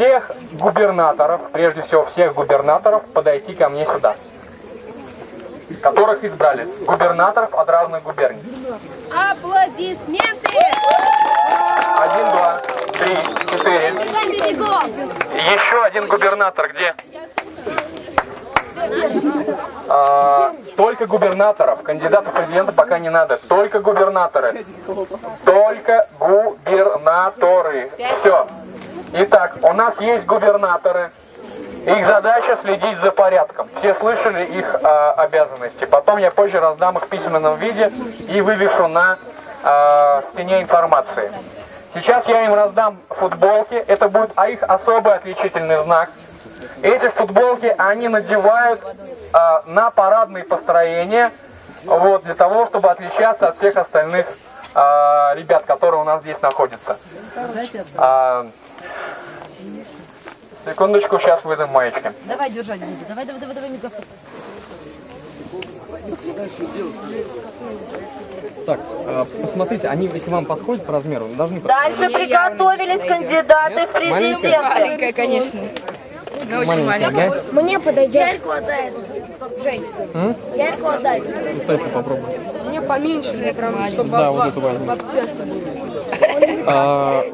всех губернаторов, прежде всего всех губернаторов, подойти ко мне сюда, которых избрали. Губернаторов от разных губерний. Аплодисменты! 1, 2, 3, 4. Еще один губернатор, где? Только губернаторов, кандидатов в президенты пока не надо. Только губернаторы. Только губернаторы. Все. Итак, у нас есть губернаторы. Их задача следить за порядком. Все слышали их обязанности. Потом я позже раздам их в письменном виде и вывешу на стене информации. Сейчас я им раздам футболки. Это будет их особый отличительный знак. Эти футболки они надевают на парадные построения, вот, для того, чтобы отличаться от всех остальных ребят, которые у нас здесь находятся. Секундочку, сейчас выдам маечки. Давай держать буду. Давай, микрофон. Так, посмотрите, они, если вам подходят по размеру, должны... Дальше приготовились кандидаты в президенты. Маленькая, конечно. Но очень маленькая. Мне подойдет. Ярку отдай. Жень, Ярку отдай. Вот это попробуй. Мне поменьше, чтобы да, вот эту возьму.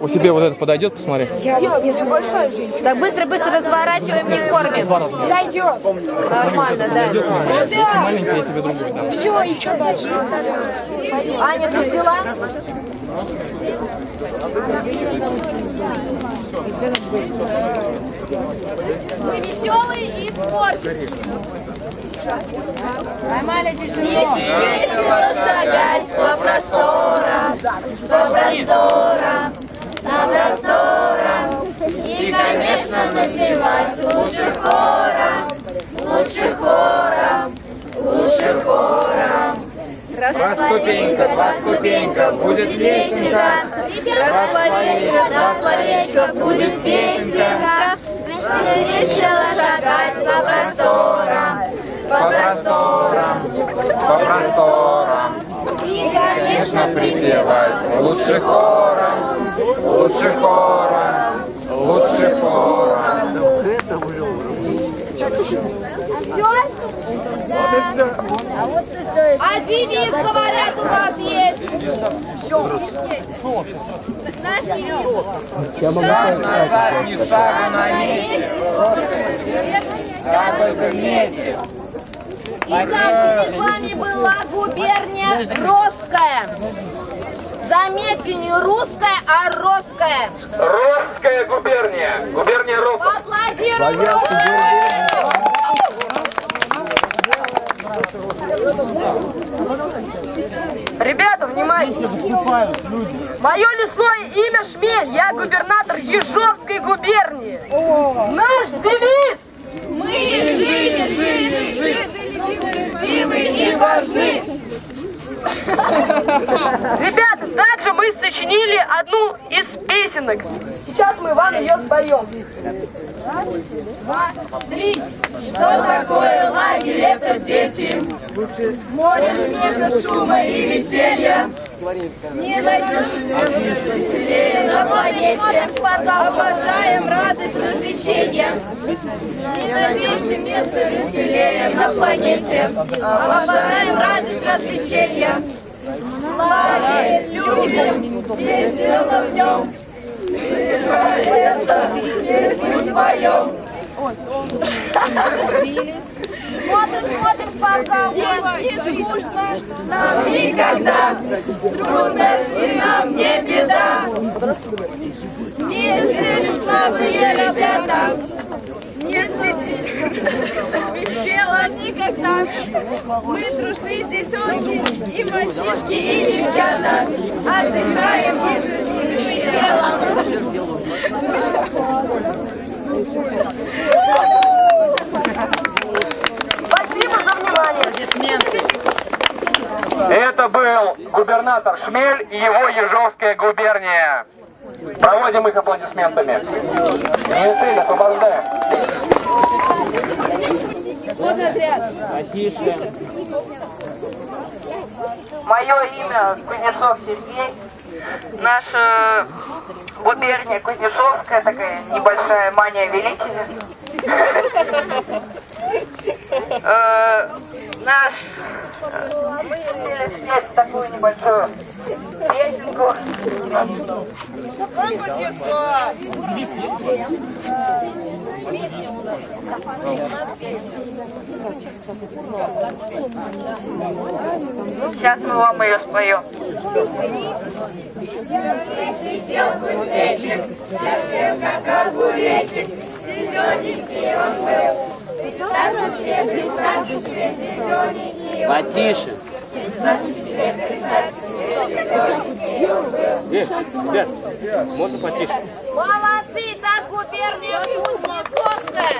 У тебя вот это подойдет, посмотри. Я большая женщина. Так быстро разворачиваем, не кормим. Дойдет. Нормально, да. Маленький, я тебе другой дам. Все, и что дальше? Аня, ты взяла? Мы веселые и творческие. Поймали тишину. Весело шагать по просторам, на просторам. И, конечно, напевать лучше хором. Раз ступенька, будет лесенка. Раз словечко, будет песенка. Весело шагать по просторам. И, конечно, припевать лучше хором. А девиз, говорят, у вас есть. Наш девиз. Ни шага на месте. А только вместе. Итак, перед вами была губерния Росская. Заметьте, не русская, а росская. Росская губерния. Губерния Россов. Аплодируем. Ребята, внимание! Мое лесное имя Шмель, я губернатор Ежовской губернии. Наш девиз! Мы жили, и мы не важны. Ребята, также мы сочинили одну из песенок. Сейчас мы вам ее споем. Раз, два, три. Что такое лагерь? Это дети. Море смеха, шума и веселья. Не найдешь веселее на планете. Обожаем радость, развлечения. Ненавижу место веселее на планете. Обожаем радость, развлечения. Лагерь любим, весело в нем. Это песню поем. Смотрим, пока. Здесь не скучно нам никогда. Трудности нам не беда. Если слабые ребята, если весело никогда. Мы дружны здесь очень, и мальчишки, и девчата. Отдыхаем и весело. Спасибо за внимание. Это был губернатор Шмель и его Ежовская губерния. Проводим их аплодисментами. Министрель, освобождаем. Вот отряд. Мое имя Кузнецов Сергей. Наш губерния Кузнецовская, такая небольшая мания величия. Мы решили спеть такую небольшую песенку. Сейчас мы вам ее споем. Сидел кузнечик, совсем как огуречек, зелененький он был. Представьте себе, зелененький он был. Потише. Представьте себе, зелененький он был. Ребят, можно потише? Молодцы, так губерния Кузнецовская.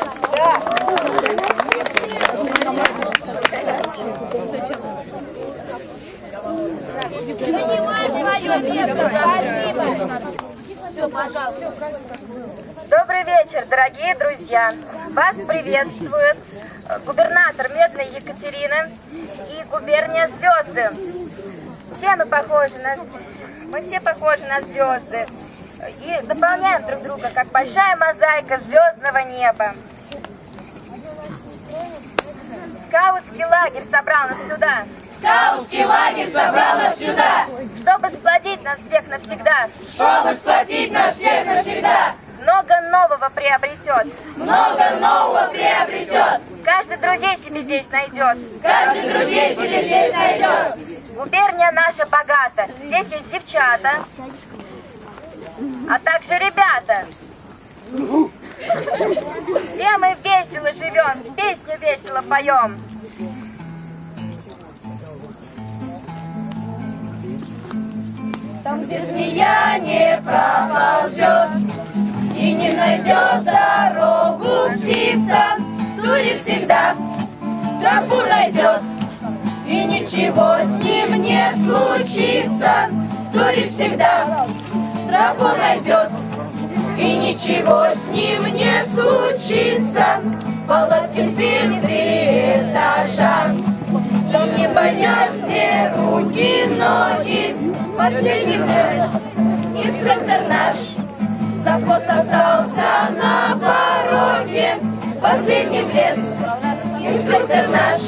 Занимаешь свое место, спасибо. Все, пожалуйста. Добрый вечер, дорогие друзья! Вас приветствует губернатор Медной Екатерины и губерния Звезды. Мы все похожи на звезды и дополняем друг друга, как большая мозаика звездного неба. Скаутский лагерь собрал нас сюда. Скаутский лагерь собрал нас сюда, чтобы сплотить нас всех навсегда. чтобы сплотить нас всех навсегда. Много нового приобретет. Много нового приобретет. Каждый друзей себе здесь найдет. Каждый друзей себе здесь найдет. Губерния наша богата. Здесь есть девчата, а также ребята. Все мы весело живем, песню весело поем. Там, где змея не проползет и не найдет дорогу птица, турист всегда тропу найдет, и ничего с ним не случится. Турист всегда тропу найдет, и ничего с ним не случится. В палатке спим 3 этажа, и не понять, где руки, ноги. Последний вверх, инспектор наш, завхоз остался на пороге. Последний в лес, инспектор наш,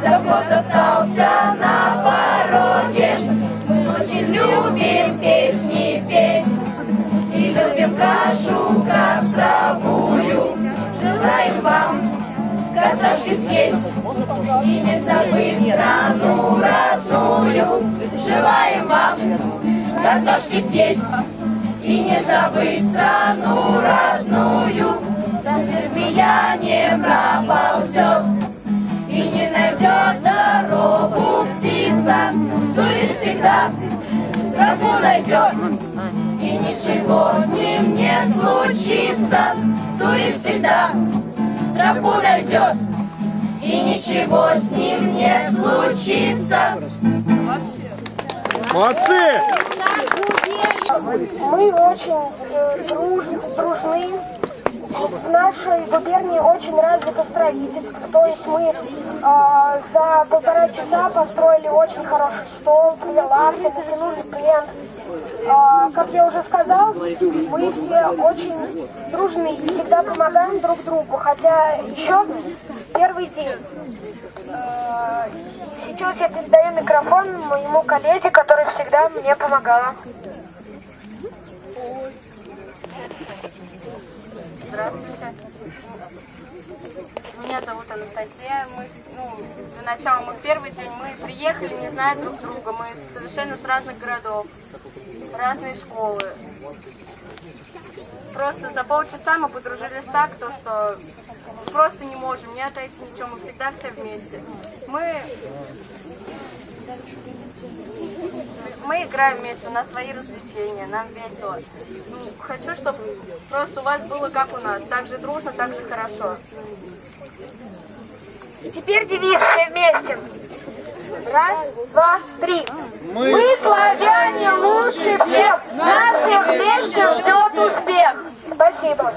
завхоз остался на пороге. Мы очень любим песни петь и любим кашу костровую. Желаем вам картошки съесть и не забыть страну родную. Желаем вам картошки съесть и не забыть страну родную. Там, где змея не проползет и не найдет дорогу птица, турист всегда тропу найдет, и ничего с ним не случится. Турист всегда тропу найдет, и ничего с ним не случится. Молодцы! Мы очень дружны. В нашей губернии очень развито строительство. То есть мы за 1,5 часа построили очень хороший стол, 2 лавки, натянули плен. Как я уже сказал, мы все очень дружны и всегда помогаем друг другу. Хотя еще первый день. Сейчас я передаю микрофон моему коллеге, который всегда мне помогала. Здравствуйте. Меня зовут Анастасия. Для начала мы в первый день приехали, не зная друг друга. Мы совершенно с разных городов, разные школы. Просто за полчаса мы подружились так, что просто не можем не отойти ничего, мы всегда все вместе. Мы играем вместе, у нас свои развлечения, нам весело. Хочу, чтобы просто у вас было как у нас, так же дружно, так же хорошо. И теперь девиз все вместе. 1, 2, 3. Мы славяне лучше всех, нас всех вместе ждет успех. Спасибо.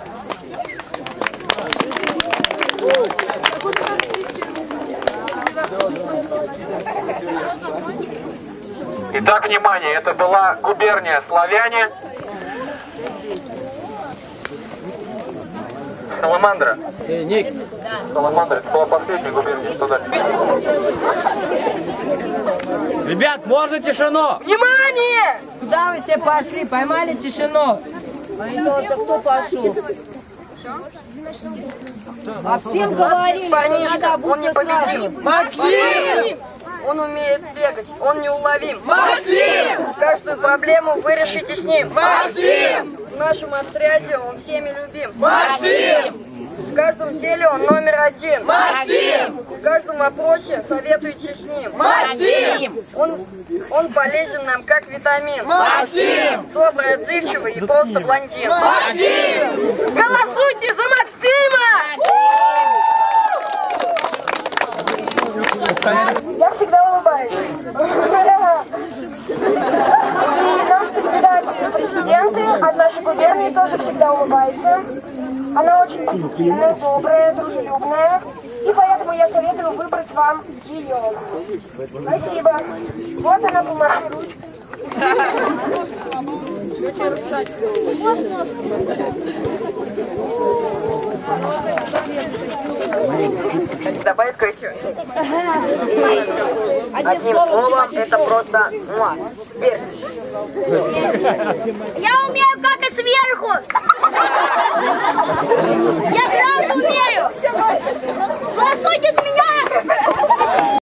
Итак, внимание, это была губерния Славяне. Саламандра. Ник. Саламандра, это была последняя губерния, что дальше? Ребят, можно тишину? Внимание! Куда вы все пошли? Поймали тишину. Это кто пошел? А всем говорили, Парнишка, что надо он не будто сразу. победим. Максим! Он умеет бегать, он неуловим. Максим! Каждую проблему вы решите с ним. Максим! В нашем отряде он всеми любим. Максим! В каждом деле он номер один. Максим! В каждом вопросе советуйте с ним. Максим! Он полезен нам как витамин. Максим! Добрый, отзывчивый и просто блондин. Максим! Голосуйте за Максима! Я всегда улыбаюсь. И наш кандидат в президенты от нашей губернии тоже всегда улыбается. Она очень позитивная, добрая, дружелюбная. И поэтому я советую выбрать вам ее. Спасибо. Вот она бумага. Давай скажи. Одним словом, это просто перс. Я умею какать сверху. Я правда умею. Голосуйте